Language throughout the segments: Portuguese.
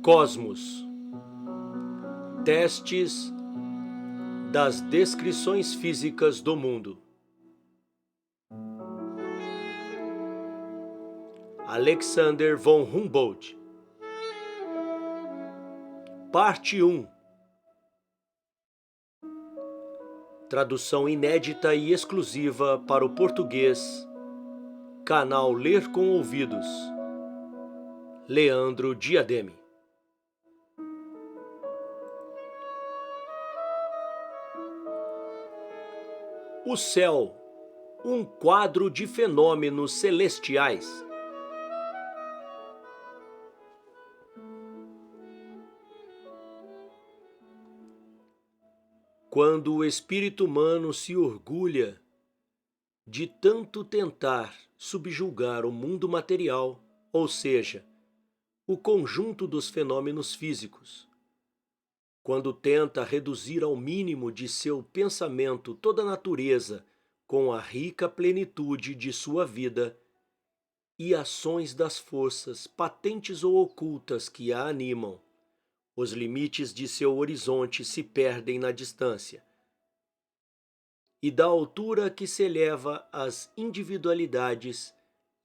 Cosmos. Testes das descrições físicas do mundo. Alexander von Humboldt. Parte 1. Tradução inédita e exclusiva para o português. Canal Ler com Ouvidos. Leandro Diademe. O céu, um quadro de fenômenos celestiais. Quando o espírito humano se orgulha de tanto tentar subjugar o mundo material, ou seja, o conjunto dos fenômenos físicos, quando tenta reduzir ao mínimo de seu pensamento toda a natureza com a rica plenitude de sua vida e ações das forças patentes ou ocultas que a animam, os limites de seu horizonte se perdem na distância. E da altura que se eleva as individualidades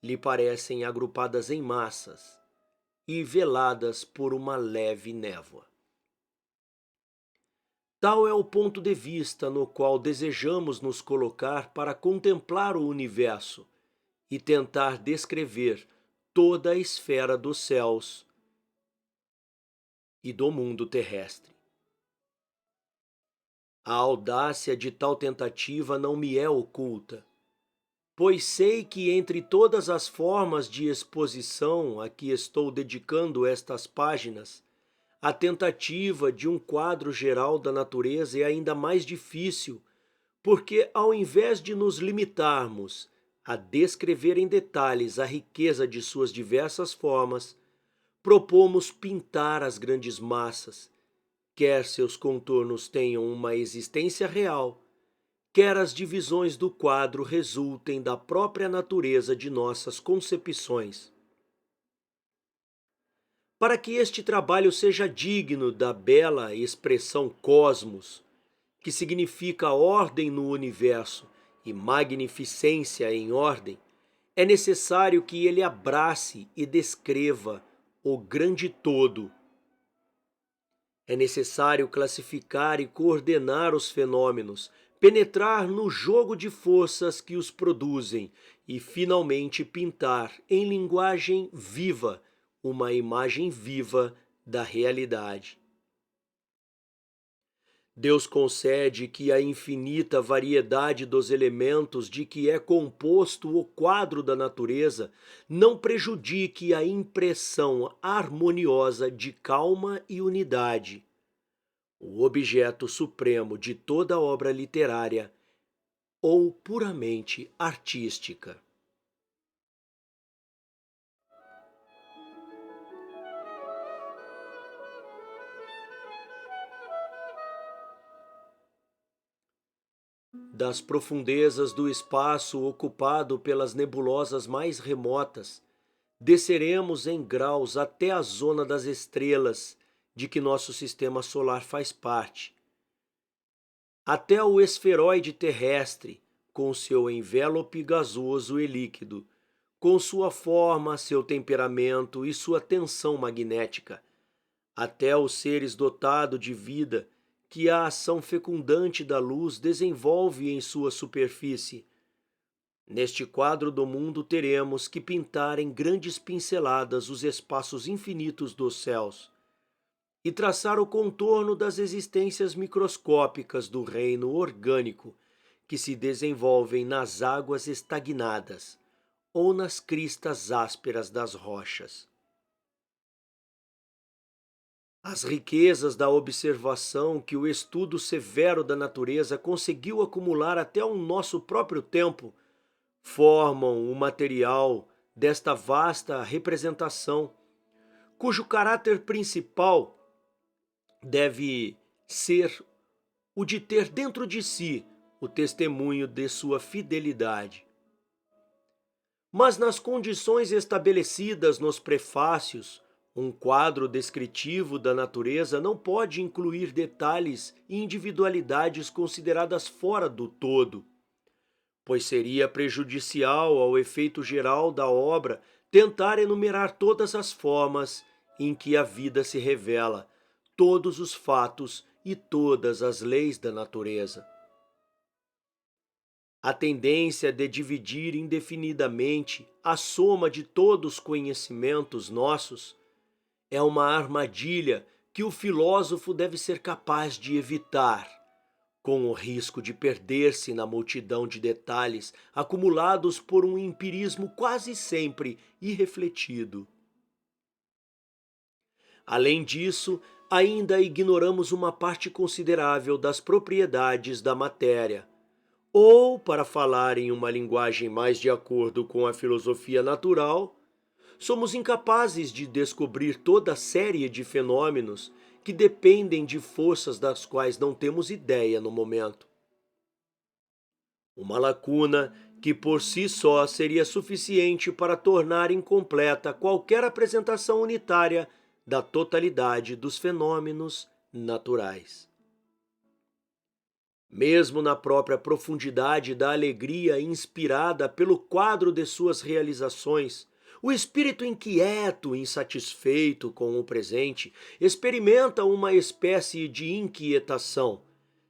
lhe parecem agrupadas em massas e veladas por uma leve névoa. Tal é o ponto de vista no qual desejamos nos colocar para contemplar o universo e tentar descrever toda a esfera dos céus e do mundo terrestre. A audácia de tal tentativa não me é oculta, pois sei que entre todas as formas de exposição a que estou dedicando estas páginas, a tentativa de um quadro geral da natureza é ainda mais difícil, porque ao invés de nos limitarmos a descrever em detalhes a riqueza de suas diversas formas, propomos pintar as grandes massas, quer seus contornos tenham uma existência real, quer as divisões do quadro resultem da própria natureza de nossas concepções. Para que este trabalho seja digno da bela expressão cosmos, que significa ordem no universo e magnificência em ordem, é necessário que ele abrace e descreva o grande todo. É necessário classificar e coordenar os fenômenos, penetrar no jogo de forças que os produzem e, finalmente, pintar em linguagem viva uma imagem viva da realidade. Deus concede que a infinita variedade dos elementos de que é composto o quadro da natureza não prejudique a impressão harmoniosa de calma e unidade, o objeto supremo de toda obra literária ou puramente artística. Das profundezas do espaço ocupado pelas nebulosas mais remotas, desceremos em graus até a zona das estrelas de que nosso sistema solar faz parte, até o esferoide terrestre, com seu envelope gasoso e líquido, com sua forma, seu temperamento e sua tensão magnética, até os seres dotados de vida que a ação fecundante da luz desenvolve em sua superfície. Neste quadro do mundo teremos que pintar em grandes pinceladas os espaços infinitos dos céus e traçar o contorno das existências microscópicas do reino orgânico que se desenvolvem nas águas estagnadas ou nas cristas ásperas das rochas. As riquezas da observação que o estudo severo da natureza conseguiu acumular até o nosso próprio tempo formam o material desta vasta representação, cujo caráter principal deve ser o de ter dentro de si o testemunho de sua fidelidade. Mas nas condições estabelecidas nos prefácios, Um quadro descritivo da natureza não pode incluir detalhes e individualidades consideradas fora do todo, pois seria prejudicial ao efeito geral da obra tentar enumerar todas as formas em que a vida se revela, todos os fatos e todas as leis da natureza. A tendência de dividir indefinidamente a soma de todos os conhecimentos nossos é uma armadilha que o filósofo deve ser capaz de evitar, com o risco de perder-se na multidão de detalhes acumulados por um empirismo quase sempre irrefletido. Além disso, ainda ignoramos uma parte considerável das propriedades da matéria. Ou, para falar em uma linguagem mais de acordo com a filosofia natural, somos incapazes de descobrir toda a série de fenômenos que dependem de forças das quais não temos ideia no momento. Uma lacuna que por si só seria suficiente para tornar incompleta qualquer apresentação unitária da totalidade dos fenômenos naturais. Mesmo na própria profundidade da alegria inspirada pelo quadro de suas realizações, o espírito inquieto, insatisfeito com o presente, experimenta uma espécie de inquietação,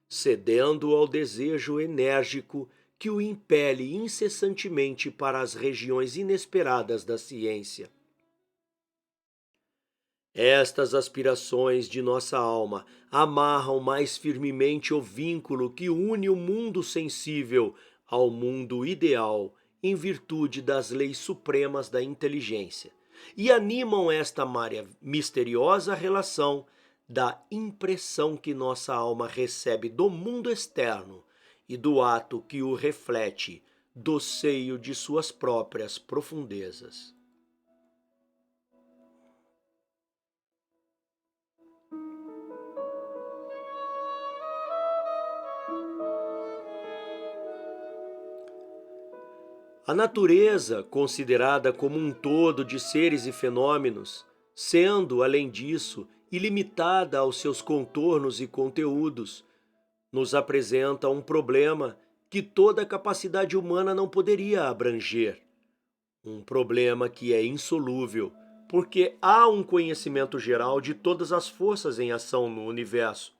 cedendo ao desejo enérgico que o impele incessantemente para as regiões inesperadas da ciência. Estas aspirações de nossa alma amarram mais firmemente o vínculo que une o mundo sensível ao mundo ideal em virtude das leis supremas da inteligência e animam esta misteriosa relação da impressão que nossa alma recebe do mundo externo e do ato que o reflete do seio de suas próprias profundezas. A natureza, considerada como um todo de seres e fenômenos, sendo, além disso, ilimitada aos seus contornos e conteúdos, nos apresenta um problema que toda a capacidade humana não poderia abranger. Um problema que é insolúvel, porque há um conhecimento geral de todas as forças em ação no universo.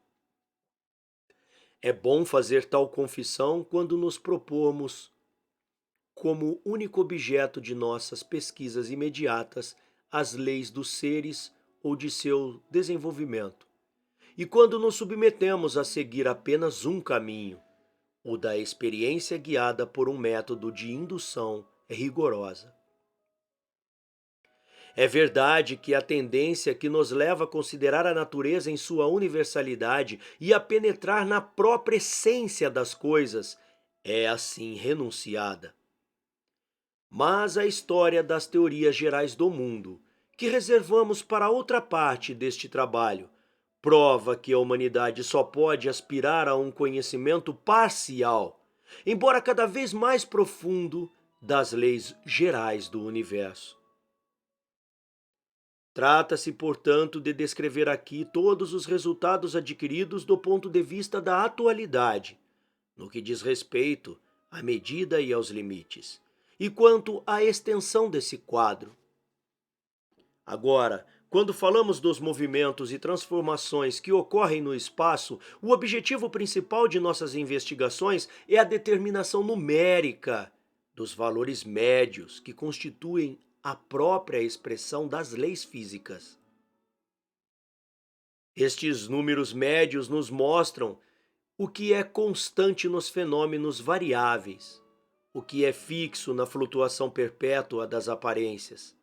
É bom fazer tal confissão quando nos propomos como único objeto de nossas pesquisas imediatas as leis dos seres ou de seu desenvolvimento, e quando nos submetemos a seguir apenas um caminho, o da experiência guiada por um método de indução rigorosa. É verdade que a tendência que nos leva a considerar a natureza em sua universalidade e a penetrar na própria essência das coisas é assim renunciada. Mas a história das teorias gerais do mundo, que reservamos para outra parte deste trabalho, prova que a humanidade só pode aspirar a um conhecimento parcial, embora cada vez mais profundo, das leis gerais do universo. Trata-se, portanto, de descrever aqui todos os resultados adquiridos do ponto de vista da atualidade, no que diz respeito à medida e aos limites, e quanto à extensão desse quadro. Agora, quando falamos dos movimentos e transformações que ocorrem no espaço, o objetivo principal de nossas investigações é a determinação numérica dos valores médios que constituem a própria expressão das leis físicas. Estes números médios nos mostram o que é constante nos fenômenos variáveis, o que é fixo na flutuação perpétua das aparências.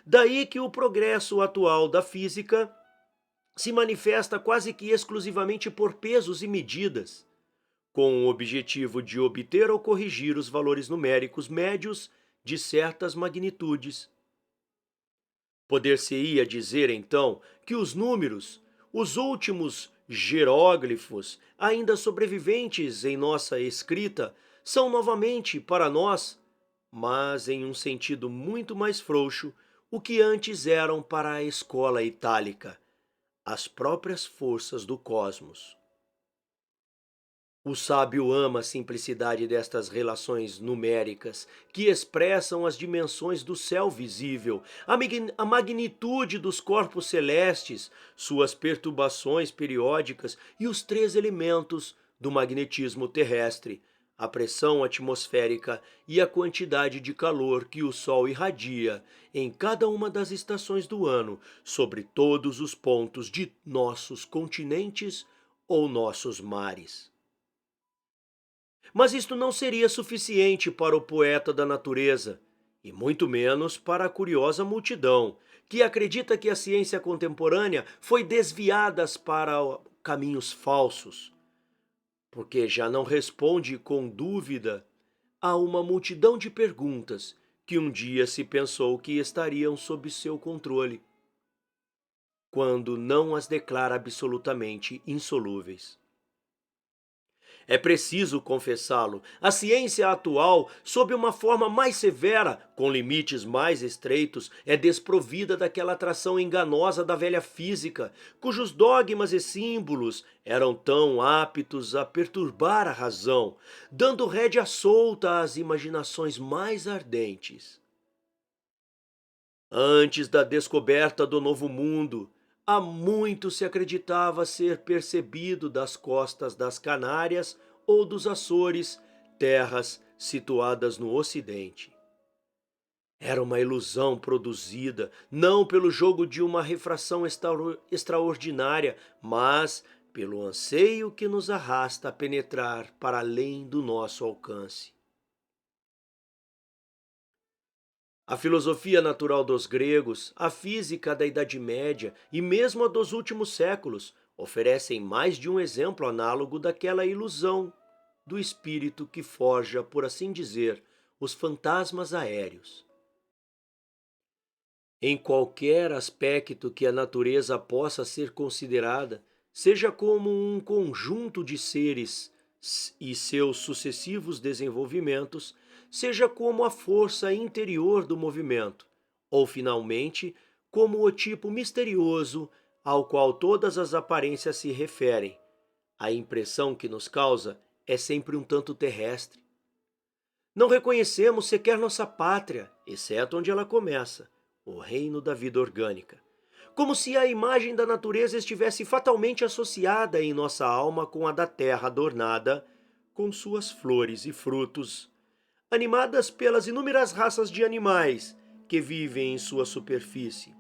Daí que o progresso atual da física se manifesta quase que exclusivamente por pesos e medidas, com o objetivo de obter ou corrigir os valores numéricos médios de certas magnitudes. Poder-se-ia dizer, então, que os números, os últimos hieróglifos ainda sobreviventes em nossa escrita, são novamente, para nós, mas em um sentido muito mais frouxo, o que antes eram para a escola itálica, as próprias forças do cosmos. O sábio ama a simplicidade destas relações numéricas, que expressam as dimensões do céu visível, a magnitude dos corpos celestes, suas perturbações periódicas e os três elementos do magnetismo terrestre, a pressão atmosférica e a quantidade de calor que o Sol irradia em cada uma das estações do ano sobre todos os pontos de nossos continentes ou nossos mares. Mas isto não seria suficiente para o poeta da natureza, e muito menos para a curiosa multidão, que acredita que a ciência contemporânea foi desviada para caminhos falsos, porque já não responde com dúvida a uma multidão de perguntas que um dia se pensou que estariam sob seu controle, quando não as declara absolutamente insolúveis. É preciso confessá-lo, a ciência atual, sob uma forma mais severa, com limites mais estreitos, é desprovida daquela atração enganosa da velha física, cujos dogmas e símbolos eram tão aptos a perturbar a razão, dando rédea solta às imaginações mais ardentes. Antes da descoberta do Novo Mundo, há muito se acreditava ser percebido das costas das Canárias ou dos Açores, terras situadas no Ocidente. Era uma ilusão produzida não pelo jogo de uma refração extraordinária, mas pelo anseio que nos arrasta a penetrar para além do nosso alcance. A filosofia natural dos gregos, a física da Idade Média e mesmo a dos últimos séculos oferecem mais de um exemplo análogo daquela ilusão do espírito que forja, por assim dizer, os fantasmas aéreos. Em qualquer aspecto que a natureza possa ser considerada, seja como um conjunto de seres e seus sucessivos desenvolvimentos, seja como a força interior do movimento, ou finalmente como o tipo misterioso ao qual todas as aparências se referem. A impressão que nos causa é sempre um tanto terrestre. Não reconhecemos sequer nossa pátria, exceto onde ela começa, o reino da vida orgânica. Como se a imagem da natureza estivesse fatalmente associada em nossa alma com a da terra adornada, com suas flores e frutos, animadas pelas inúmeras raças de animais que vivem em sua superfície.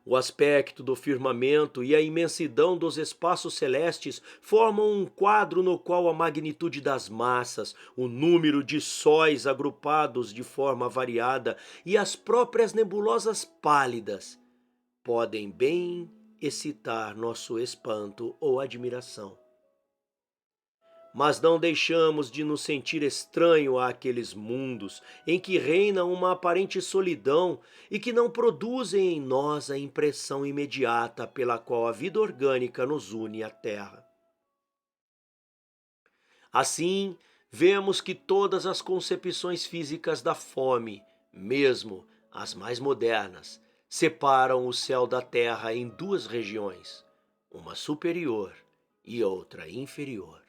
O aspecto do firmamento e a imensidão dos espaços celestes formam um quadro no qual a magnitude das massas, o número de sóis agrupados de forma variada e as próprias nebulosas pálidas podem bem excitar nosso espanto ou admiração. Mas não deixamos de nos sentir estranho àqueles mundos em que reina uma aparente solidão e que não produzem em nós a impressão imediata pela qual a vida orgânica nos une à Terra. Assim, vemos que todas as concepções físicas da fome, mesmo as mais modernas, separam o céu da Terra em duas regiões, uma superior e outra inferior.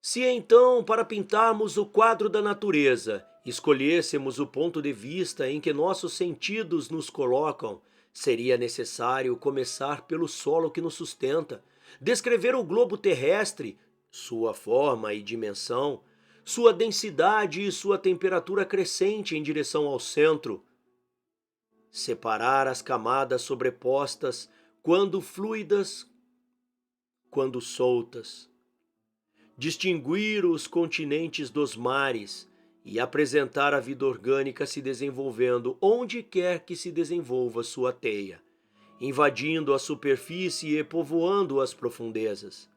Se então, para pintarmos o quadro da natureza, escolhêssemos o ponto de vista em que nossos sentidos nos colocam, seria necessário começar pelo solo que nos sustenta, descrever o globo terrestre, sua forma e dimensão, sua densidade e sua temperatura crescente em direção ao centro, separar as camadas sobrepostas, quando fluidas, quando soltas, distinguir os continentes dos mares e apresentar a vida orgânica se desenvolvendo onde quer que se desenvolva sua teia, invadindo a superfície e povoando as profundezas.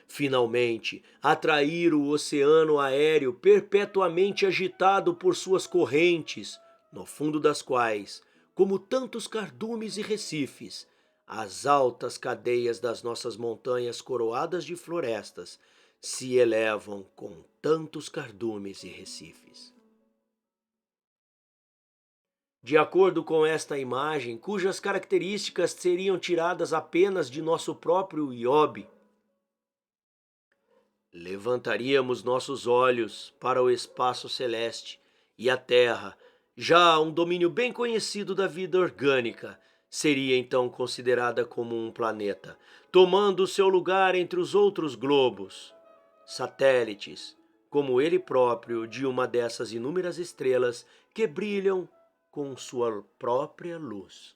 Finalmente, atrair o oceano aéreo perpetuamente agitado por suas correntes, no fundo das quais, como tantos cardumes e recifes, as altas cadeias das nossas montanhas coroadas de florestas se elevam com tantos cardumes e recifes. De acordo com esta imagem, cujas características seriam tiradas apenas de nosso próprio Iobe, levantaríamos nossos olhos para o espaço celeste e a Terra, já um domínio bem conhecido da vida orgânica, seria então considerada como um planeta, tomando seu lugar entre os outros globos, satélites, como ele próprio, de uma dessas inúmeras estrelas que brilham com sua própria luz.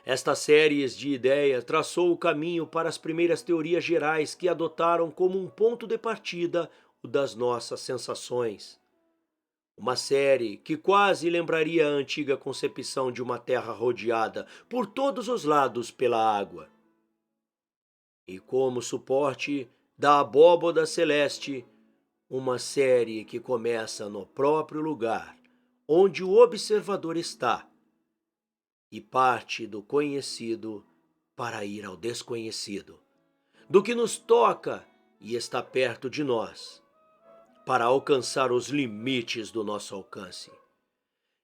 Esta série de ideias traçou o caminho para as primeiras teorias gerais que adotaram como um ponto de partida o das nossas sensações. Uma série que quase lembraria a antiga concepção de uma Terra rodeada por todos os lados pela água. E como suporte da abóboda celeste, uma série que começa no próprio lugar onde o observador está e parte do conhecido para ir ao desconhecido, do que nos toca e está perto de nós, para alcançar os limites do nosso alcance.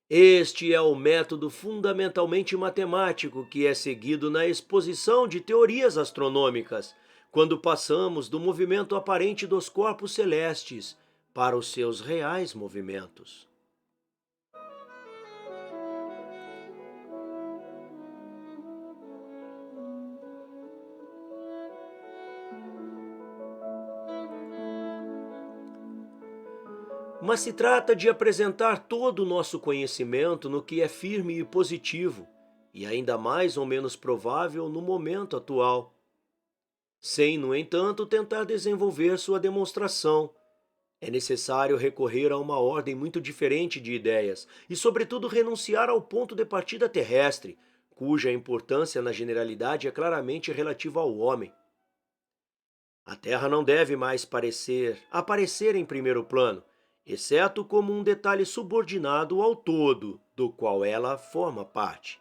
Este é o método fundamentalmente matemático que é seguido na exposição de teorias astronômicas, quando passamos do movimento aparente dos corpos celestes para os seus reais movimentos. Mas se trata de apresentar todo o nosso conhecimento no que é firme e positivo, e ainda mais ou menos provável no momento atual, sem, no entanto, tentar desenvolver sua demonstração. É necessário recorrer a uma ordem muito diferente de ideias e, sobretudo, renunciar ao ponto de partida terrestre, cuja importância na generalidade é claramente relativa ao homem. A Terra não deve mais aparecer em primeiro plano, exceto como um detalhe subordinado ao todo do qual ela forma parte.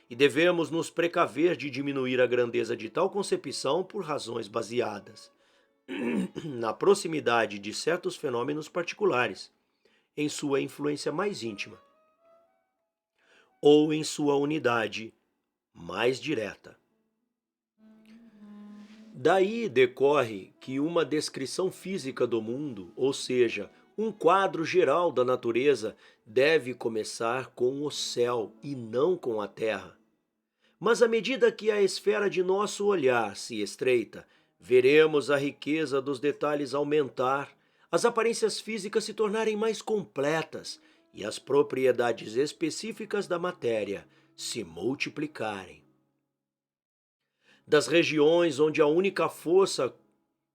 E devemos nos precaver de diminuir a grandeza de tal concepção por razões baseadas na proximidade de certos fenômenos particulares, em sua influência mais íntima, ou em sua unidade mais direta. Daí decorre que uma descrição física do mundo, ou seja, um quadro geral da natureza, deve começar com o céu e não com a terra. Mas à medida que a esfera de nosso olhar se estreita, veremos a riqueza dos detalhes aumentar, as aparências físicas se tornarem mais completas e as propriedades específicas da matéria se multiplicarem. Das regiões onde a única força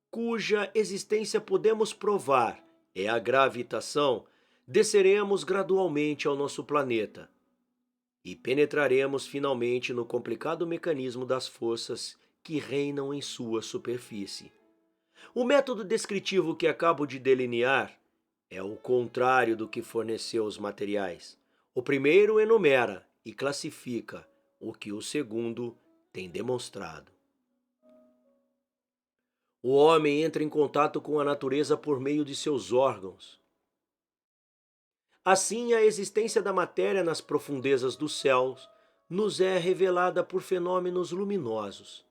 cuja existência podemos provar é a gravitação, desceremos gradualmente ao nosso planeta e penetraremos finalmente no complicado mecanismo das forças que reinam em sua superfície. O método descritivo que acabo de delinear é o contrário do que forneceu os materiais. O primeiro enumera e classifica o que o segundo tem demonstrado. O homem entra em contato com a natureza por meio de seus órgãos. Assim, a existência da matéria nas profundezas dos céus nos é revelada por fenômenos luminosos.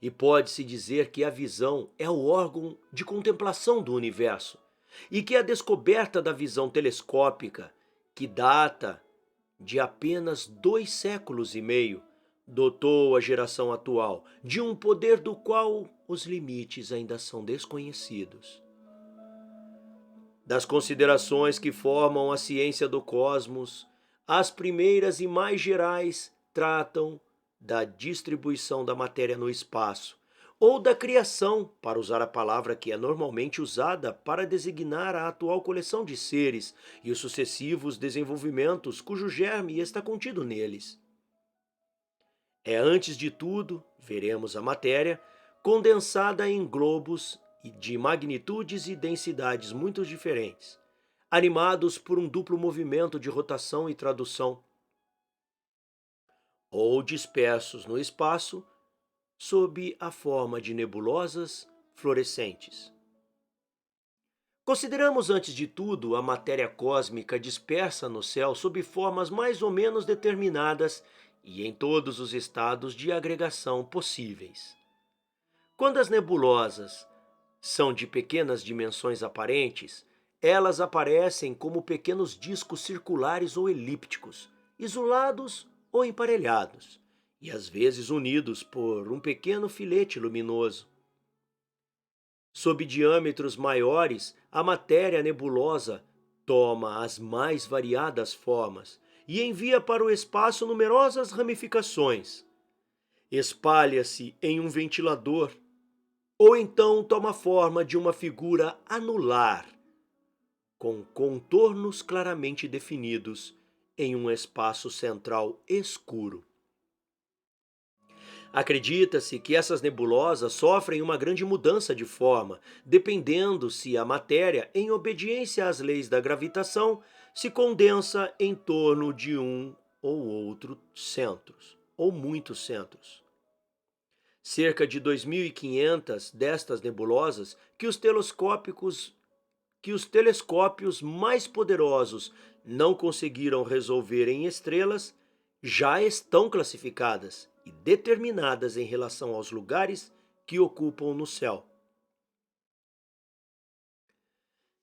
E pode-se dizer que a visão é o órgão de contemplação do universo, e que a descoberta da visão telescópica, que data de apenas 2 séculos e meio, dotou a geração atual de um poder do qual os limites ainda são desconhecidos. Das considerações que formam a ciência do cosmos, as primeiras e mais gerais tratam da distribuição da matéria no espaço, ou da criação, para usar a palavra que é normalmente usada para designar a atual coleção de seres e os sucessivos desenvolvimentos cujo germe está contido neles. É, antes de tudo, veremos a matéria condensada em globos de magnitudes e densidades muito diferentes, animados por um duplo movimento de rotação e tradução, ou dispersos no espaço sob a forma de nebulosas fluorescentes. Consideramos antes de tudo a matéria cósmica dispersa no céu sob formas mais ou menos determinadas e em todos os estados de agregação possíveis. Quando as nebulosas são de pequenas dimensões aparentes, elas aparecem como pequenos discos circulares ou elípticos, isolados ou emparelhados, e às vezes unidos por um pequeno filete luminoso. Sob diâmetros maiores, a matéria nebulosa toma as mais variadas formas e envia para o espaço numerosas ramificações. Espalha-se em um ventilador, ou então toma forma de uma figura anular, com contornos claramente definidos em um espaço central escuro. Acredita-se que essas nebulosas sofrem uma grande mudança de forma, dependendo se a matéria, em obediência às leis da gravitação, se condensa em torno de um ou outro centros, ou muitos centros. Cerca de 2.500 destas nebulosas que os telescópios mais poderosos não conseguiram resolver em estrelas já estão classificadas e determinadas em relação aos lugares que ocupam no céu.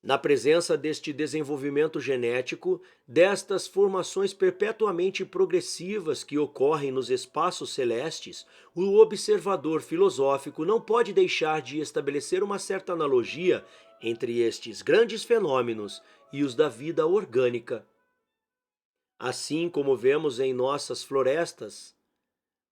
Na presença deste desenvolvimento genético, destas formações perpetuamente progressivas que ocorrem nos espaços celestes, o observador filosófico não pode deixar de estabelecer uma certa analogia entre estes grandes fenômenos e os da vida orgânica. Assim como vemos em nossas florestas,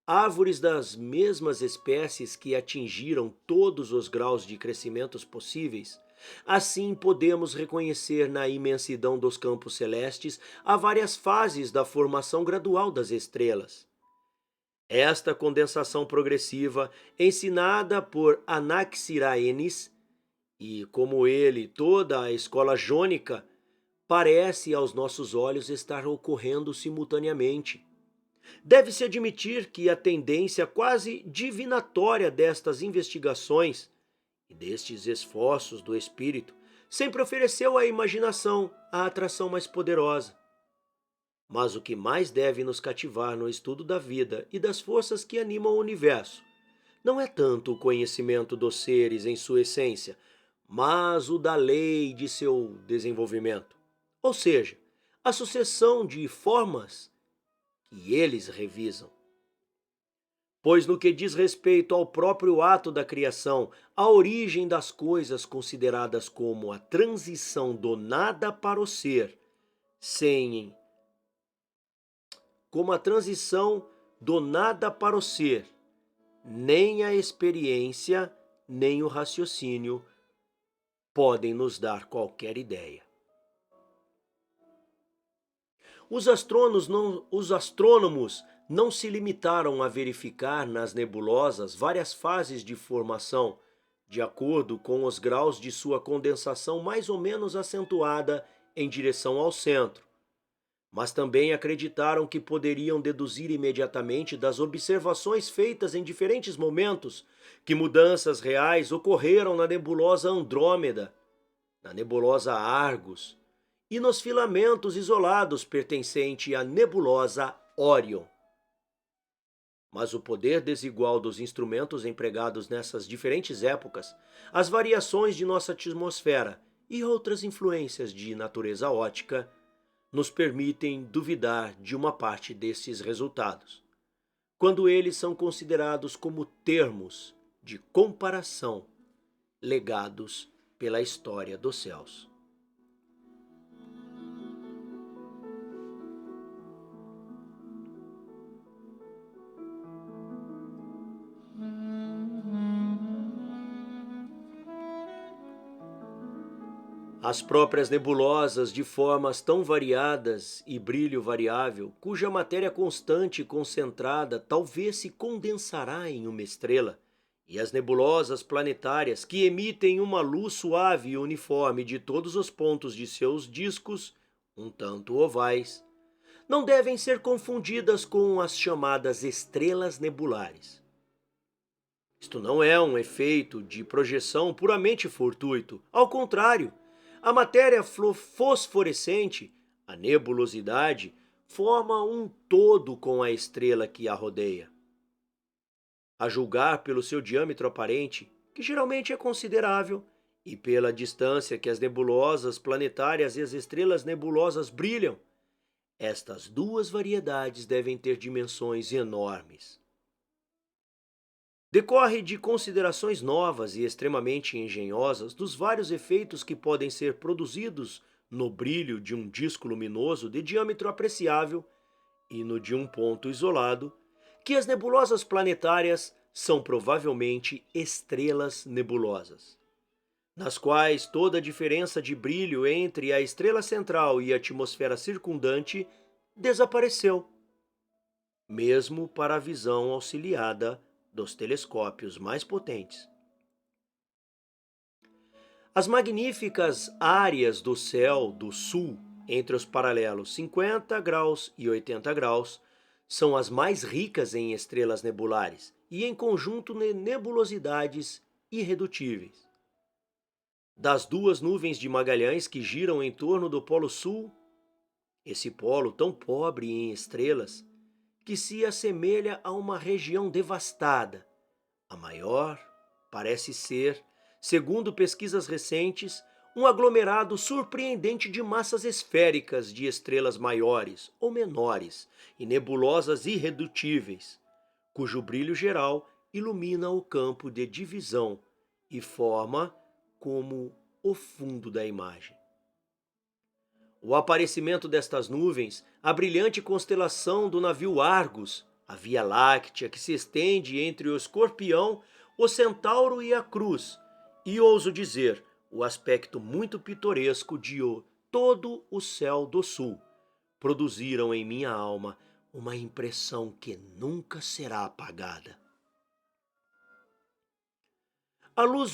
árvores das mesmas espécies que atingiram todos os graus de crescimentos possíveis, assim podemos reconhecer na imensidão dos campos celestes as várias fases da formação gradual das estrelas. Esta condensação progressiva, ensinada por Anaxiraenes, e como ele, toda a escola jônica, parece aos nossos olhos estar ocorrendo simultaneamente. Deve-se admitir que a tendência quase divinatória destas investigações e destes esforços do espírito sempre ofereceu à imaginação a atração mais poderosa. Mas o que mais deve nos cativar no estudo da vida e das forças que animam o universo não é tanto o conhecimento dos seres em sua essência, mas o da lei de seu desenvolvimento, ou seja, a sucessão de formas que eles revisam. Pois no que diz respeito ao próprio ato da criação, a origem das coisas consideradas como a transição do nada para o ser, como a transição do nada para o ser, nem a experiência, nem o raciocínio podem nos dar qualquer ideia. Os astrônomos não se limitaram a verificar nas nebulosas várias fases de formação, de acordo com os graus de sua condensação mais ou menos acentuada em direção ao centro, mas também acreditaram que poderiam deduzir imediatamente das observações feitas em diferentes momentos que mudanças reais ocorreram na nebulosa Andrômeda, na nebulosa Argus e nos filamentos isolados pertencentes à nebulosa Órion. Mas o poder desigual dos instrumentos empregados nessas diferentes épocas, as variações de nossa atmosfera e outras influências de natureza óptica nos permitem duvidar de uma parte desses resultados, quando eles são considerados como termos de comparação legados pela história dos céus. As próprias nebulosas, de formas tão variadas e brilho variável, cuja matéria constante e concentrada talvez se condensará em uma estrela, e as nebulosas planetárias, que emitem uma luz suave e uniforme de todos os pontos de seus discos, um tanto ovais, não devem ser confundidas com as chamadas estrelas nebulares. Isto não é um efeito de projeção puramente fortuito. Ao contrário, a matéria fosforescente, a nebulosidade, forma um todo com a estrela que a rodeia. A julgar pelo seu diâmetro aparente, que geralmente é considerável, e pela distância que as nebulosas planetárias e as estrelas nebulosas brilham, estas duas variedades devem ter dimensões enormes. Decorre de considerações novas e extremamente engenhosas dos vários efeitos que podem ser produzidos no brilho de um disco luminoso de diâmetro apreciável e no de um ponto isolado, que as nebulosas planetárias são provavelmente estrelas nebulosas, nas quais toda a diferença de brilho entre a estrela central e a atmosfera circundante desapareceu, mesmo para a visão auxiliada dos telescópios mais potentes. As magníficas áreas do céu do sul, entre os paralelos 50 graus e 80 graus, são as mais ricas em estrelas nebulares e em conjunto de nebulosidades irredutíveis. Das duas nuvens de Magalhães que giram em torno do Polo Sul, esse polo tão pobre em estrelas, que se assemelha a uma região devastada, a maior parece ser, segundo pesquisas recentes, um aglomerado surpreendente de massas esféricas de estrelas maiores ou menores e nebulosas irredutíveis, cujo brilho geral ilumina o campo de divisão e forma como o fundo da imagem. O aparecimento destas nuvens, a brilhante constelação do navio Argus, a Via Láctea que se estende entre o Escorpião, o Centauro e a Cruz, e ouso dizer, o aspecto muito pitoresco de todo o céu do sul, produziram em minha alma uma impressão que nunca será apagada. A luz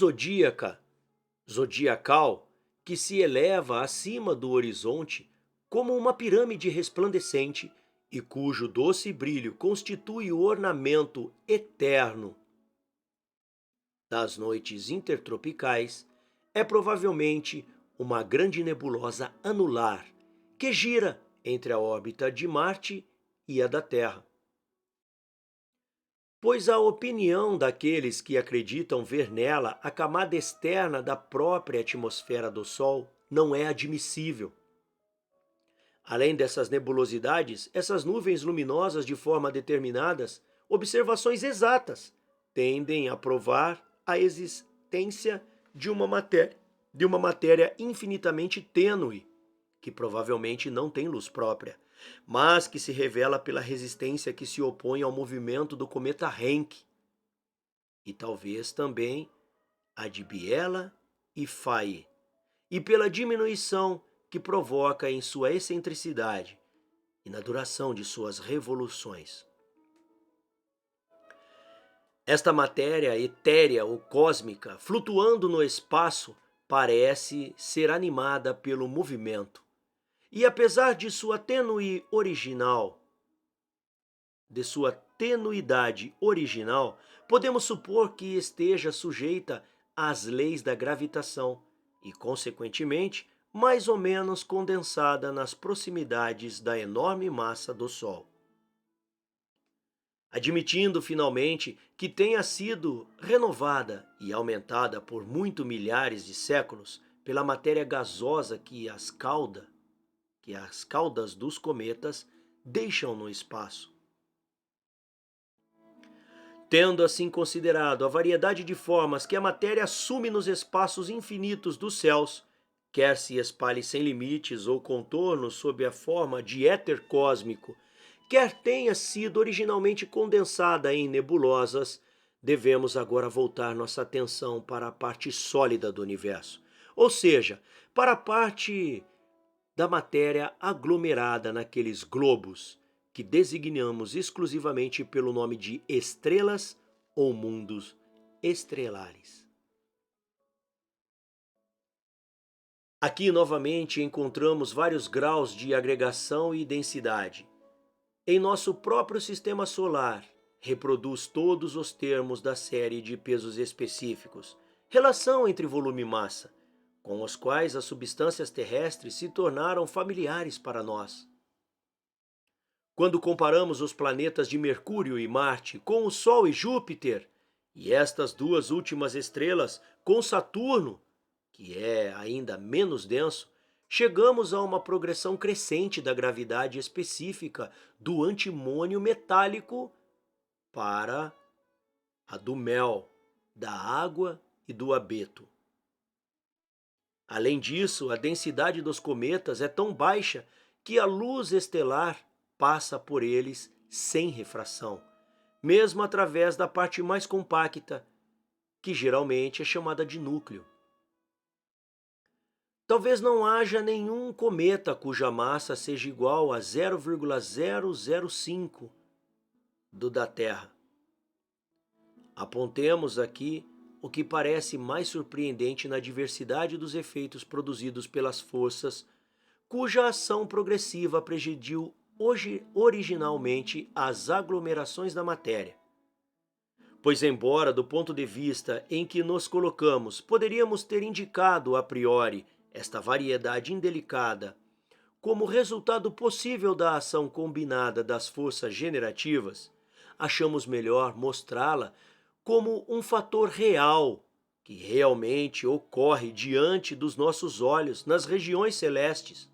zodiacal, que se eleva acima do horizonte como uma pirâmide resplandecente e cujo doce brilho constitui o ornamento eterno das noites intertropicais, é provavelmente uma grande nebulosa anular que gira entre a órbita de Marte e a da Terra. Pois a opinião daqueles que acreditam ver nela a camada externa da própria atmosfera do Sol não é admissível. Além dessas nebulosidades, essas nuvens luminosas de forma determinadas, observações exatas, tendem a provar a existência de uma matéria infinitamente tênue, que provavelmente não tem luz própria, mas que se revela pela resistência que se opõe ao movimento do cometa Encke, e talvez também a de Biela e Faye, e pela diminuição que provoca em sua excentricidade e na duração de suas revoluções. Esta matéria etérea ou cósmica, flutuando no espaço, parece ser animada pelo movimento. E apesar de sua tenuidade original, podemos supor que esteja sujeita às leis da gravitação e, consequentemente, mais ou menos condensada nas proximidades da enorme massa do Sol. Admitindo finalmente que tenha sido renovada e aumentada por muitos milhares de séculos pela matéria gasosa que as caudas dos cometas deixam no espaço. Tendo assim considerado a variedade de formas que a matéria assume nos espaços infinitos dos céus, quer se espalhe sem limites ou contornos sob a forma de éter cósmico, quer tenha sido originalmente condensada em nebulosas, devemos agora voltar nossa atenção para a parte sólida do universo, ou seja, para a parte da matéria aglomerada naqueles globos que designamos exclusivamente pelo nome de estrelas ou mundos estrelares. Aqui novamente encontramos vários graus de agregação e densidade. Em nosso próprio sistema solar, reproduz todos os termos da série de pesos específicos, relação entre volume e massa, com os quais as substâncias terrestres se tornaram familiares para nós. Quando comparamos os planetas de Mercúrio e Marte com o Sol e Júpiter, e estas duas últimas estrelas com Saturno, que é ainda menos denso, chegamos a uma progressão crescente da gravidade específica do antimônio metálico para a do mel, da água e do abeto. Além disso, a densidade dos cometas é tão baixa que a luz estelar passa por eles sem refração, mesmo através da parte mais compacta, que geralmente é chamada de núcleo. Talvez não haja nenhum cometa cuja massa seja igual a 0,005 do da Terra. Apontemos aqui o que parece mais surpreendente na diversidade dos efeitos produzidos pelas forças cuja ação progressiva presidiu originalmente as aglomerações da matéria. Pois, embora do ponto de vista em que nos colocamos poderíamos ter indicado a priori esta variedade indelicada como resultado possível da ação combinada das forças generativas, achamos melhor mostrá-la como um fator real que realmente ocorre diante dos nossos olhos nas regiões celestes.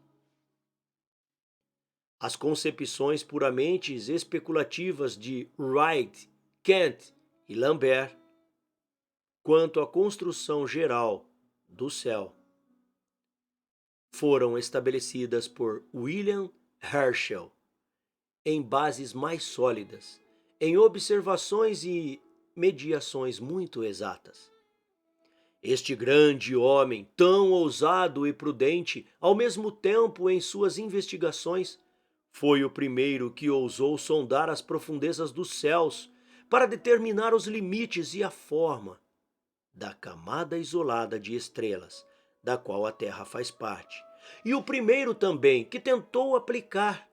As concepções puramente especulativas de Wright, Kent e Lambert quanto à construção geral do céu foram estabelecidas por William Herschel em bases mais sólidas, em observações e mediações muito exatas. Este grande homem, tão ousado e prudente ao mesmo tempo em suas investigações, foi o primeiro que ousou sondar as profundezas dos céus para determinar os limites e a forma da camada isolada de estrelas, da qual a Terra faz parte, e o primeiro também que tentou aplicar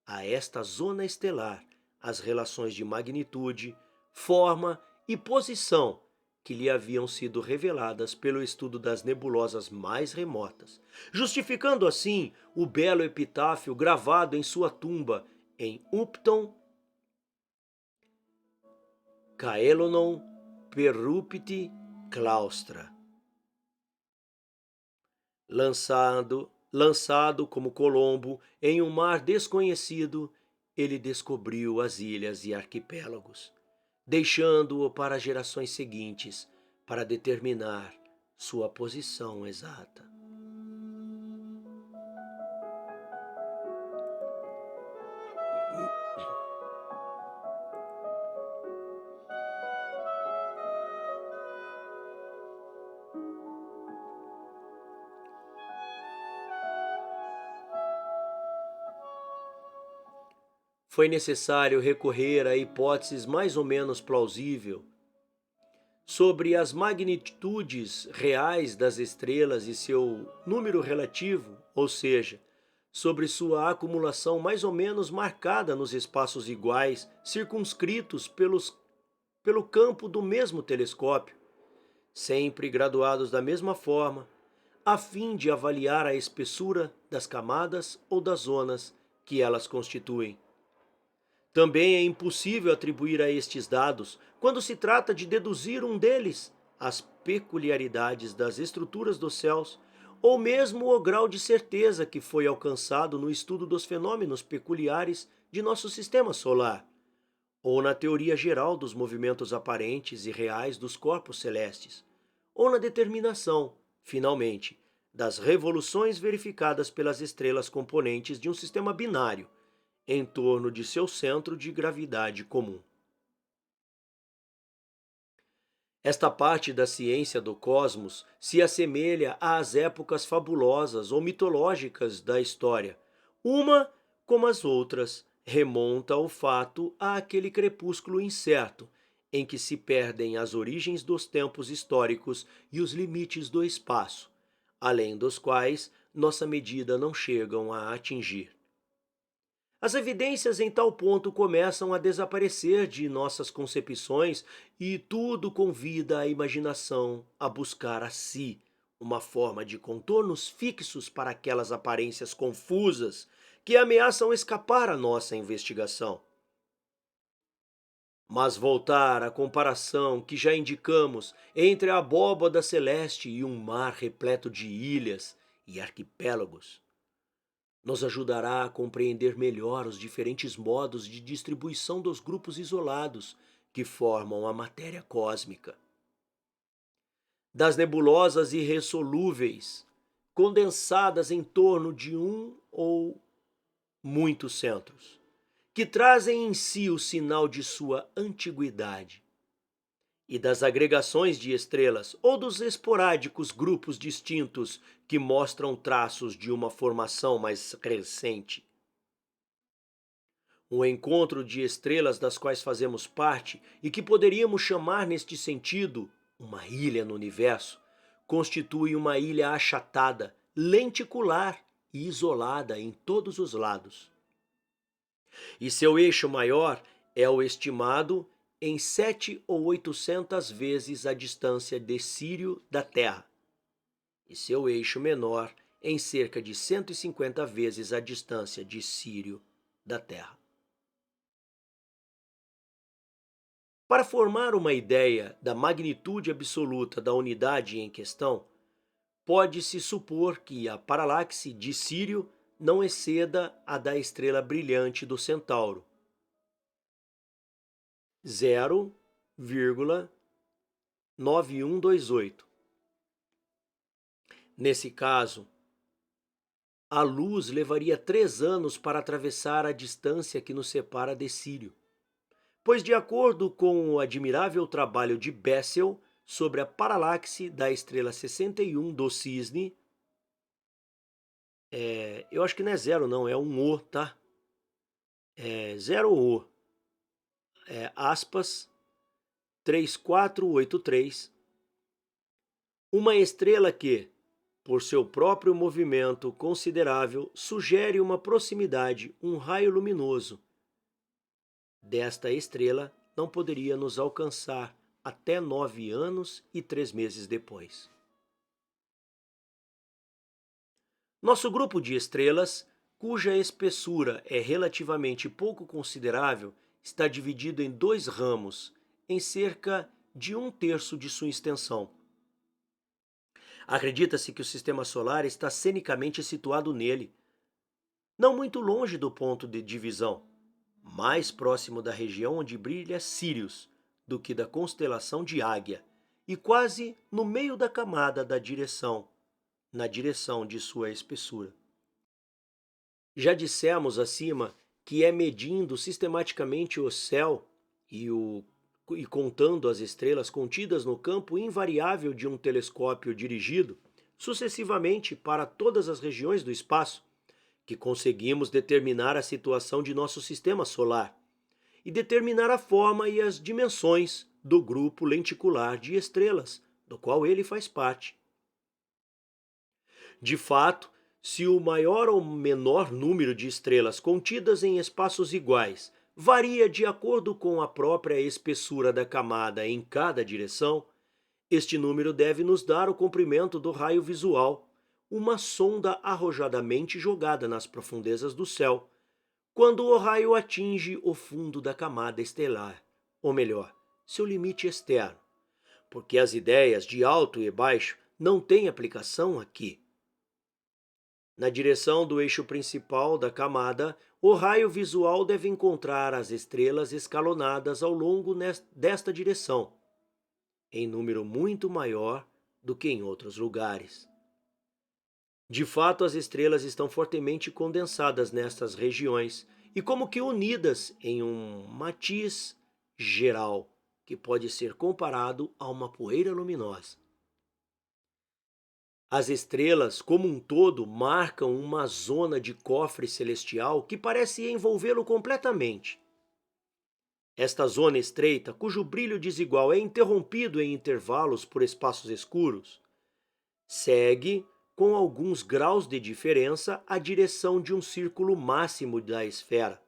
a esta zona estelar as relações de magnitude, forma e posição que lhe haviam sido reveladas pelo estudo das nebulosas mais remotas, justificando assim o belo epitáfio gravado em sua tumba em Upton, Caelonon perrupti claustra. Lançado como Colombo em um mar desconhecido, ele descobriu as ilhas e arquipélagos, deixando-o para gerações seguintes para determinar sua posição exata. Foi necessário recorrer a hipóteses mais ou menos plausíveis sobre as magnitudes reais das estrelas e seu número relativo, ou seja, sobre sua acumulação mais ou menos marcada nos espaços iguais, circunscritos pelo campo do mesmo telescópio, sempre graduados da mesma forma, a fim de avaliar a espessura das camadas ou das zonas que elas constituem. Também é impossível atribuir a estes dados, quando se trata de deduzir um deles, as peculiaridades das estruturas dos céus, ou mesmo o grau de certeza que foi alcançado no estudo dos fenômenos peculiares de nosso sistema solar, ou na teoria geral dos movimentos aparentes e reais dos corpos celestes, ou na determinação, finalmente, das revoluções verificadas pelas estrelas componentes de um sistema binário, em torno de seu centro de gravidade comum. Esta parte da ciência do cosmos se assemelha às épocas fabulosas ou mitológicas da história. Uma, como as outras, remonta o fato àquele crepúsculo incerto, em que se perdem as origens dos tempos históricos e os limites do espaço, além dos quais nossa medida não chegam a atingir. As evidências em tal ponto começam a desaparecer de nossas concepções e tudo convida a imaginação a buscar a si uma forma de contornos fixos para aquelas aparências confusas que ameaçam escapar à nossa investigação. Mas voltar à comparação que já indicamos entre a abóbada celeste e um mar repleto de ilhas e arquipélagos nos ajudará a compreender melhor os diferentes modos de distribuição dos grupos isolados que formam a matéria cósmica. Das nebulosas irressolúveis, condensadas em torno de um ou muitos centros, que trazem em si o sinal de sua antiguidade, e das agregações de estrelas ou dos esporádicos grupos distintos que mostram traços de uma formação mais recente. O encontro de estrelas das quais fazemos parte e que poderíamos chamar neste sentido uma ilha no universo, constitui uma ilha achatada, lenticular e isolada em todos os lados. E seu eixo maior é o estimado em 7 ou 800 vezes a distância de Sírio da Terra, e seu eixo menor em cerca de 150 vezes a distância de Sírio da Terra. Para formar uma ideia da magnitude absoluta da unidade em questão, pode-se supor que a paralaxe de Sírio não exceda a da estrela brilhante do Centauro, 0,9128. Nesse caso, a luz levaria 3 anos para atravessar a distância que nos separa de Sírio, pois, de acordo com o admirável trabalho de Bessel sobre a paralaxe da estrela 61 do Cisne, eu acho que não é zero não, é um O, tá? É 0O, aspas, 3483, uma estrela que, por seu próprio movimento considerável, sugere uma proximidade, um raio luminoso desta estrela não poderia nos alcançar até 9 anos e 3 meses depois. Nosso grupo de estrelas, cuja espessura é relativamente pouco considerável, está dividido em 2 ramos, em cerca de 1/3 de sua extensão. Acredita-se que o sistema solar está cenicamente situado nele, não muito longe do ponto de divisão, mais próximo da região onde brilha Sírius do que da constelação de Águia, e quase no meio da camada na direção de sua espessura. Já dissemos acima que é medindo sistematicamente o céu e contando as estrelas contidas no campo invariável de um telescópio dirigido sucessivamente para todas as regiões do espaço, que conseguimos determinar a situação de nosso sistema solar e determinar a forma e as dimensões do grupo lenticular de estrelas, do qual ele faz parte. De fato, se o maior ou menor número de estrelas contidas em espaços iguais varia de acordo com a própria espessura da camada em cada direção, este número deve nos dar o comprimento do raio visual, uma sonda arrojadamente jogada nas profundezas do céu, quando o raio atinge o fundo da camada estelar, ou melhor, seu limite externo, porque as ideias de alto e baixo não têm aplicação aqui. Na direção do eixo principal da camada, o raio visual deve encontrar as estrelas escalonadas ao longo desta direção, em número muito maior do que em outros lugares. De fato, as estrelas estão fortemente condensadas nestas regiões e como que unidas em um matiz geral, que pode ser comparado a uma poeira luminosa. As estrelas, como um todo, marcam uma zona de cofre celestial que parece envolvê-lo completamente. Esta zona estreita, cujo brilho desigual é interrompido em intervalos por espaços escuros, segue com alguns graus de diferença, a direção de um círculo máximo da esfera,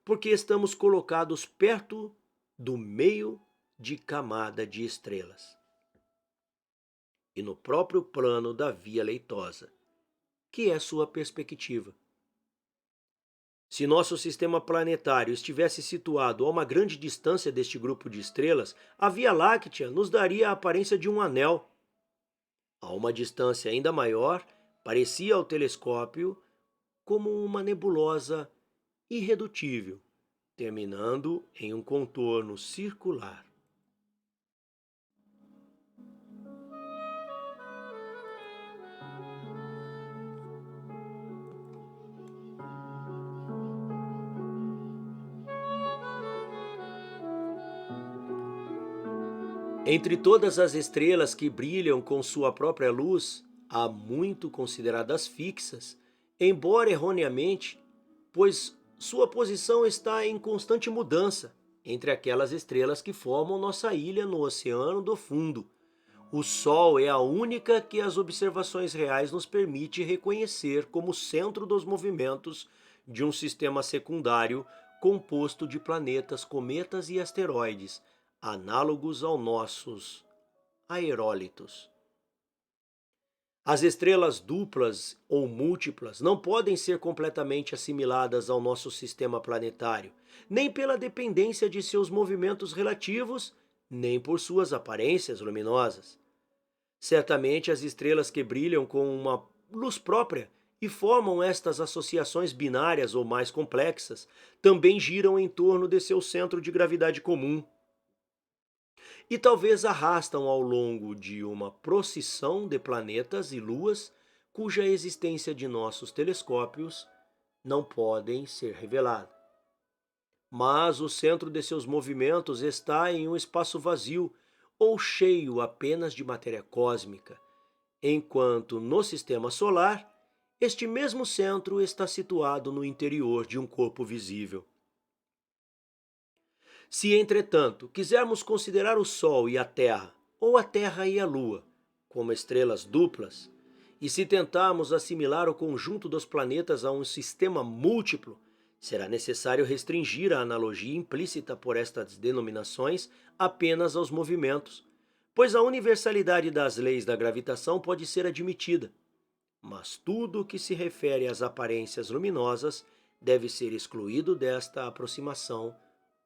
porque estamos colocados perto do meio de camada de estrelas e no próprio plano da Via Leitosa, que é sua perspectiva. Se nosso sistema planetário estivesse situado a uma grande distância deste grupo de estrelas, a Via Láctea nos daria a aparência de um anel. A uma distância ainda maior, parecia ao telescópio como uma nebulosa irredutível, terminando em um contorno circular. Entre todas as estrelas que brilham com sua própria luz, há muito consideradas fixas, embora erroneamente, pois sua posição está em constante mudança entre aquelas estrelas que formam nossa ilha no Oceano do Fundo. O Sol é a única que as observações reais nos permite reconhecer como centro dos movimentos de um sistema secundário composto de planetas, cometas e asteroides, análogos aos nossos aerólitos. As estrelas duplas ou múltiplas não podem ser completamente assimiladas ao nosso sistema planetário, nem pela dependência de seus movimentos relativos, nem por suas aparências luminosas. Certamente as estrelas que brilham com uma luz própria e formam estas associações binárias ou mais complexas também giram em torno de seu centro de gravidade comum e talvez arrastam ao longo de uma procissão de planetas e luas cuja existência de nossos telescópios não podem ser revelada. Mas o centro de seus movimentos está em um espaço vazio ou cheio apenas de matéria cósmica, enquanto no sistema solar, este mesmo centro está situado no interior de um corpo visível. Se, entretanto, quisermos considerar o Sol e a Terra, ou a Terra e a Lua, como estrelas duplas, e se tentarmos assimilar o conjunto dos planetas a um sistema múltiplo, será necessário restringir a analogia implícita por estas denominações apenas aos movimentos, pois a universalidade das leis da gravitação pode ser admitida, mas tudo o que se refere às aparências luminosas deve ser excluído desta aproximação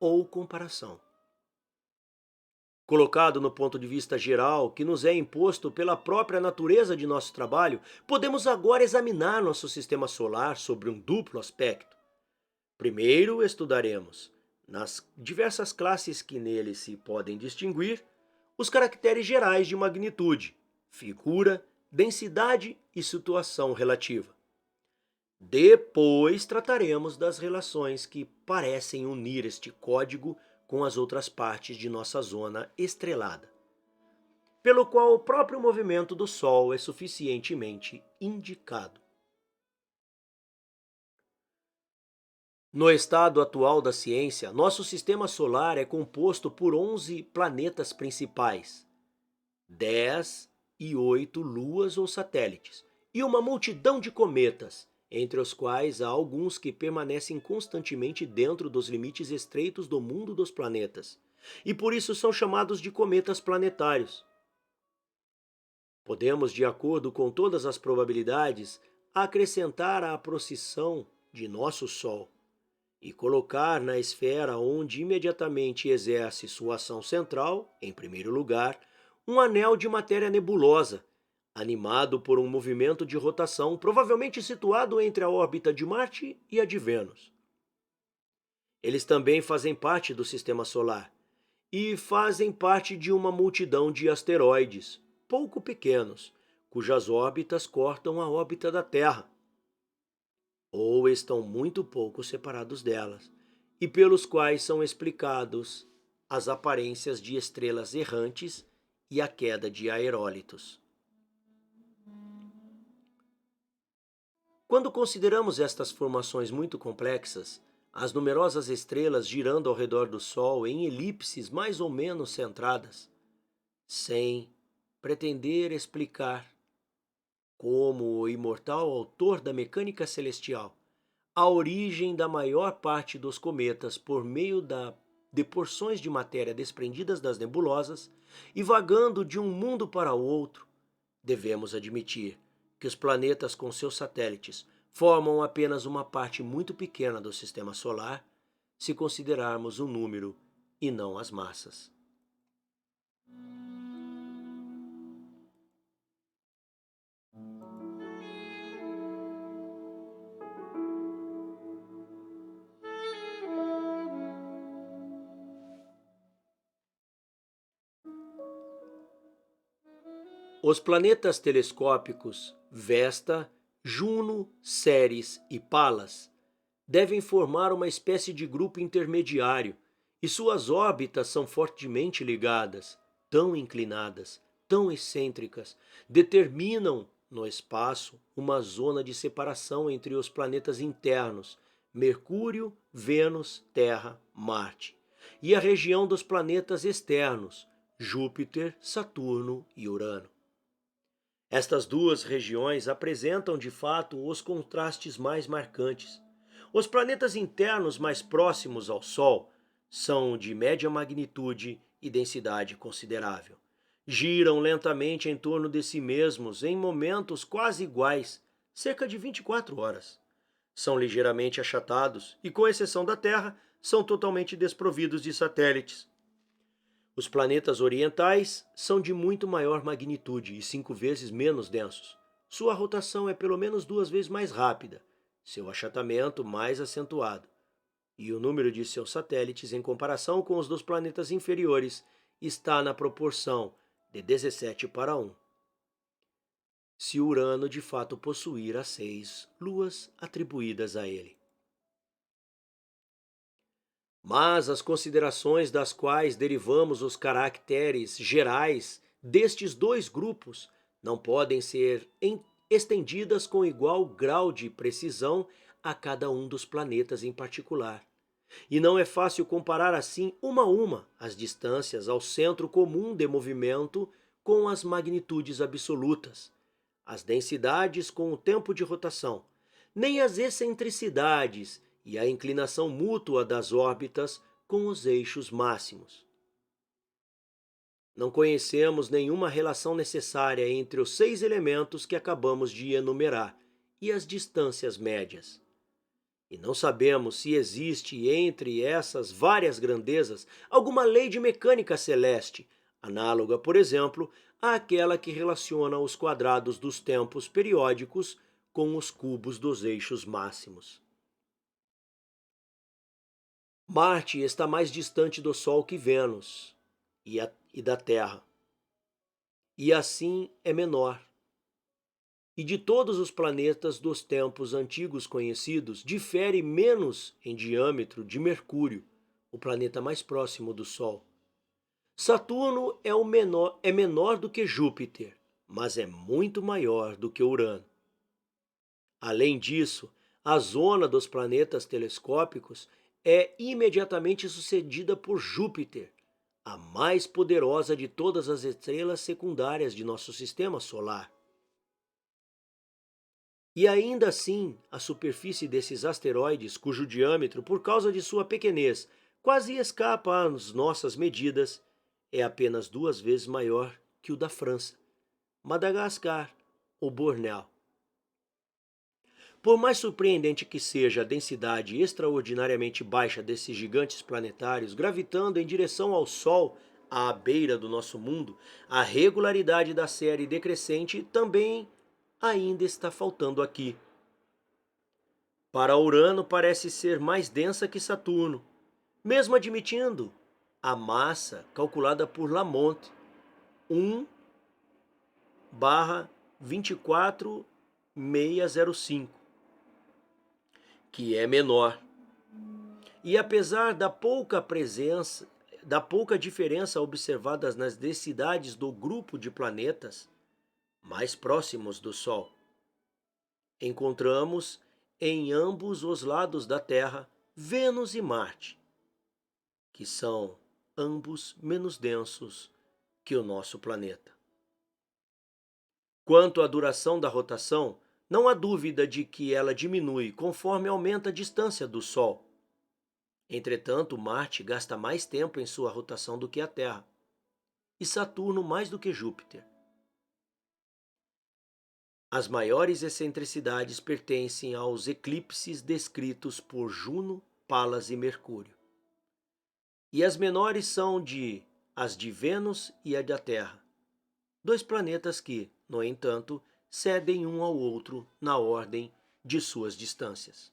ou comparação. Colocado no ponto de vista geral, que nos é imposto pela própria natureza de nosso trabalho, podemos agora examinar nosso sistema solar sobre um duplo aspecto. Primeiro, estudaremos, nas diversas classes que nele se podem distinguir, os caracteres gerais de magnitude, figura, densidade e situação relativa. Depois trataremos das relações que parecem unir este código com as outras partes de nossa zona estrelada, pelo qual o próprio movimento do Sol é suficientemente indicado. No estado atual da ciência, nosso sistema solar é composto por 11 planetas principais, 10 e 8 luas ou satélites, e uma multidão de cometas, entre os quais há alguns que permanecem constantemente dentro dos limites estreitos do mundo dos planetas, e por isso são chamados de cometas planetários. Podemos, de acordo com todas as probabilidades, acrescentar à procissão de nosso Sol e colocar na esfera onde imediatamente exerce sua ação central, em primeiro lugar, um anel de matéria nebulosa, animado por um movimento de rotação provavelmente situado entre a órbita de Marte e a de Vênus. Eles também fazem parte do Sistema Solar e fazem parte de uma multidão de asteroides, pouco pequenos, cujas órbitas cortam a órbita da Terra, ou estão muito pouco separados delas, e pelos quais são explicados as aparências de estrelas errantes e a queda de aerólitos. Quando consideramos estas formações muito complexas, as numerosas estrelas girando ao redor do Sol em elipses mais ou menos centradas, sem pretender explicar como o imortal autor da mecânica celestial, a origem da maior parte dos cometas por meio de porções de matéria desprendidas das nebulosas e vagando de um mundo para outro, devemos admitir que os planetas com seus satélites formam apenas uma parte muito pequena do sistema solar, se considerarmos o número e não as massas. Os planetas telescópicos Vesta, Juno, Ceres e Pallas devem formar uma espécie de grupo intermediário, e suas órbitas são fortemente ligadas, tão inclinadas, tão excêntricas, determinam no espaço uma zona de separação entre os planetas internos, Mercúrio, Vênus, Terra, Marte, e a região dos planetas externos, Júpiter, Saturno e Urano. Estas duas regiões apresentam de fato os contrastes mais marcantes. Os planetas internos mais próximos ao Sol são de média magnitude e densidade considerável. Giram lentamente em torno de si mesmos em momentos quase iguais, cerca de 24 horas. São ligeiramente achatados e, com exceção da Terra, são totalmente desprovidos de satélites. Os planetas orientais são de muito maior magnitude e 5 vezes menos densos. Sua rotação é pelo menos 2 vezes mais rápida, seu achatamento mais acentuado, e o número de seus satélites em comparação com os dos planetas inferiores está na proporção de 17 para 1. Se Urano de fato possuir as 6 luas atribuídas a ele. Mas as considerações das quais derivamos os caracteres gerais destes dois grupos não podem ser estendidas com igual grau de precisão a cada um dos planetas em particular. E não é fácil comparar assim uma a uma as distâncias ao centro comum de movimento com as magnitudes absolutas, as densidades com o tempo de rotação, nem as excentricidades e a inclinação mútua das órbitas com os eixos máximos. Não conhecemos nenhuma relação necessária entre os 6 elementos que acabamos de enumerar e as distâncias médias. E não sabemos se existe entre essas várias grandezas alguma lei de mecânica celeste, análoga, por exemplo, àquela que relaciona os quadrados dos tempos periódicos com os cubos dos eixos máximos. Marte está mais distante do Sol que Vênus e da Terra, e assim é menor. E de todos os planetas dos tempos antigos conhecidos, difere menos em diâmetro de Mercúrio, o planeta mais próximo do Sol. Saturno é menor do que Júpiter, mas é muito maior do que Urano. Além disso, a zona dos planetas telescópicos é imediatamente sucedida por Júpiter, a mais poderosa de todas as estrelas secundárias de nosso sistema solar. E ainda assim, a superfície desses asteroides, cujo diâmetro, por causa de sua pequenez, quase escapa às nossas medidas, é apenas 2 vezes maior que o da França, Madagascar ou Bornéu. Por mais surpreendente que seja a densidade extraordinariamente baixa desses gigantes planetários gravitando em direção ao Sol à beira do nosso mundo, a regularidade da série decrescente também ainda está faltando aqui. Para Urano parece ser mais densa que Saturno, mesmo admitindo a massa calculada por Lamont, 1/24605, que é menor. E apesar da pouca diferença observada nas densidades do grupo de planetas mais próximos do Sol, encontramos em ambos os lados da Terra Vênus e Marte, que são ambos menos densos que o nosso planeta. Quanto à duração da rotação, não há dúvida de que ela diminui conforme aumenta a distância do Sol. Entretanto, Marte gasta mais tempo em sua rotação do que a Terra, e Saturno mais do que Júpiter. As maiores excentricidades pertencem aos eclipses descritos por Juno, Palas e Mercúrio. E as menores são as de Vênus e a da Terra, dois planetas que, no entanto, cedem um ao outro na ordem de suas distâncias.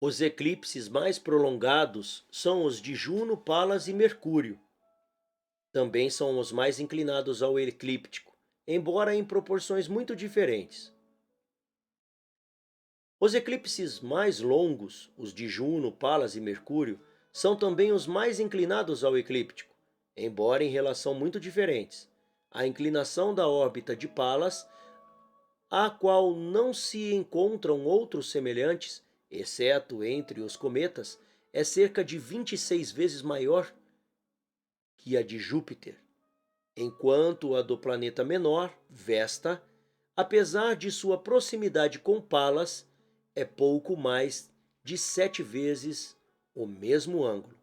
Os eclipses mais prolongados são os de Juno, Palas e Mercúrio. Também são os mais inclinados ao eclíptico, embora em proporções muito diferentes. Os eclipses mais longos, os de Juno, Palas e Mercúrio, são também os mais inclinados ao eclíptico, embora em relação muito diferentes. A inclinação da órbita de Palas, a qual não se encontram outros semelhantes, exceto entre os cometas, é cerca de 26 vezes maior que a de Júpiter, enquanto a do planeta menor, Vesta, apesar de sua proximidade com Palas, é pouco mais de 7 vezes o mesmo ângulo.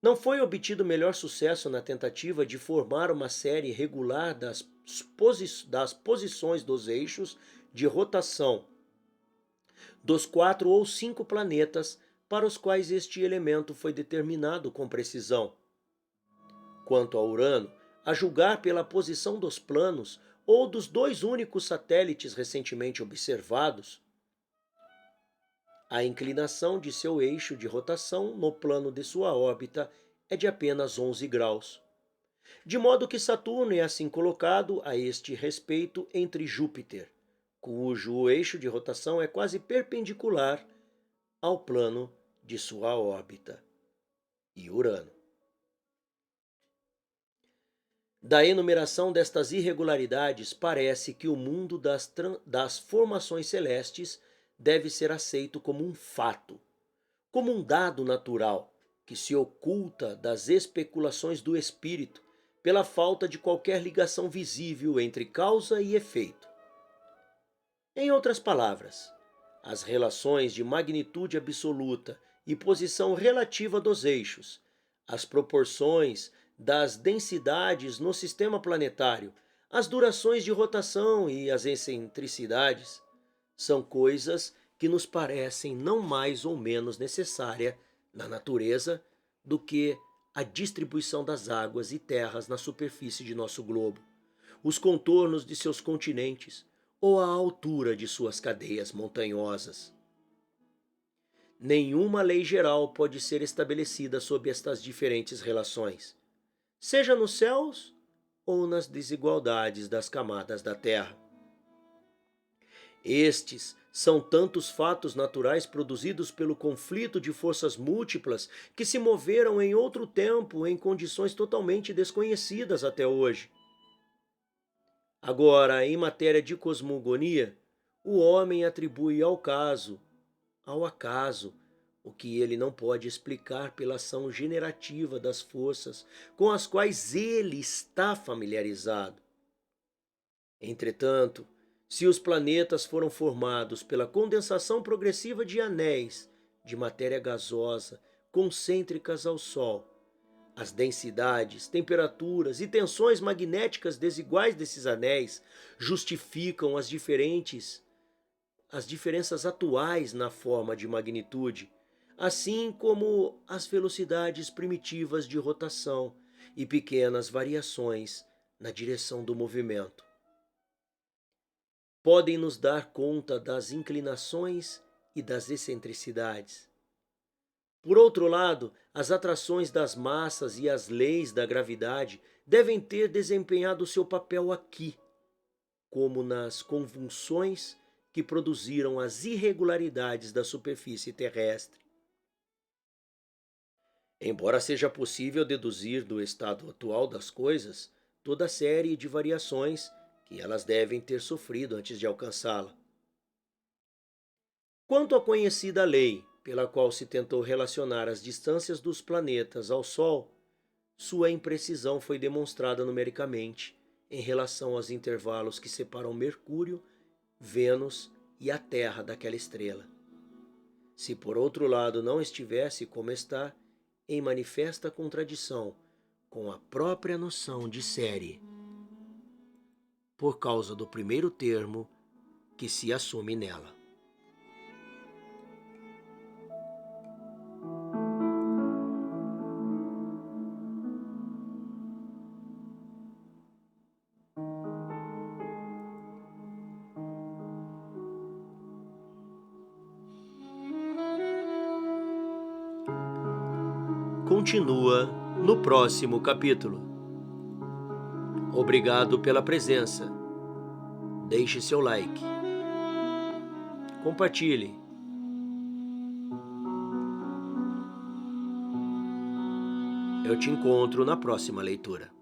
Não foi obtido melhor sucesso na tentativa de formar uma série regular das posições dos eixos de rotação dos 4 ou 5 planetas para os quais este elemento foi determinado com precisão. Quanto a Urano, a julgar pela posição dos planos ou dos 2 únicos satélites recentemente observados, a inclinação de seu eixo de rotação no plano de sua órbita é de apenas 11 graus. De modo que Saturno é assim colocado a este respeito entre Júpiter, cujo eixo de rotação é quase perpendicular ao plano de sua órbita, e Urano. Da enumeração destas irregularidades, parece que o mundo das formações celestes deve ser aceito como um fato, como um dado natural, que se oculta das especulações do espírito pela falta de qualquer ligação visível entre causa e efeito. Em outras palavras, as relações de magnitude absoluta e posição relativa dos eixos, as proporções das densidades no sistema planetário, as durações de rotação e as excentricidades, são coisas que nos parecem não mais ou menos necessária na natureza do que a distribuição das águas e terras na superfície de nosso globo, os contornos de seus continentes ou a altura de suas cadeias montanhosas. Nenhuma lei geral pode ser estabelecida sob estas diferentes relações, seja nos céus ou nas desigualdades das camadas da Terra. Estes são tantos fatos naturais produzidos pelo conflito de forças múltiplas que se moveram em outro tempo em condições totalmente desconhecidas até hoje. Agora, em matéria de cosmogonia, o homem atribui ao acaso, o que ele não pode explicar pela ação generativa das forças com as quais ele está familiarizado. Entretanto, se os planetas foram formados pela condensação progressiva de anéis de matéria gasosa concêntricas ao Sol, as densidades, temperaturas e tensões magnéticas desiguais desses anéis justificam as diferenças atuais na forma de magnitude, assim como as velocidades primitivas de rotação e pequenas variações na direção do movimento. Podem nos dar conta das inclinações e das excentricidades. Por outro lado, as atrações das massas e as leis da gravidade devem ter desempenhado seu papel aqui, como nas convulsões que produziram as irregularidades da superfície terrestre. Embora seja possível deduzir do estado atual das coisas toda a série de variações que elas devem ter sofrido antes de alcançá-la. Quanto à conhecida lei pela qual se tentou relacionar as distâncias dos planetas ao Sol, sua imprecisão foi demonstrada numericamente em relação aos intervalos que separam Mercúrio, Vênus e a Terra daquela estrela. Se por outro lado não estivesse como está, em manifesta contradição com a própria noção de série, por causa do primeiro termo que se assume nela. Continua no próximo capítulo. Obrigado pela presença. Deixe seu like. Compartilhe. Eu te encontro na próxima leitura.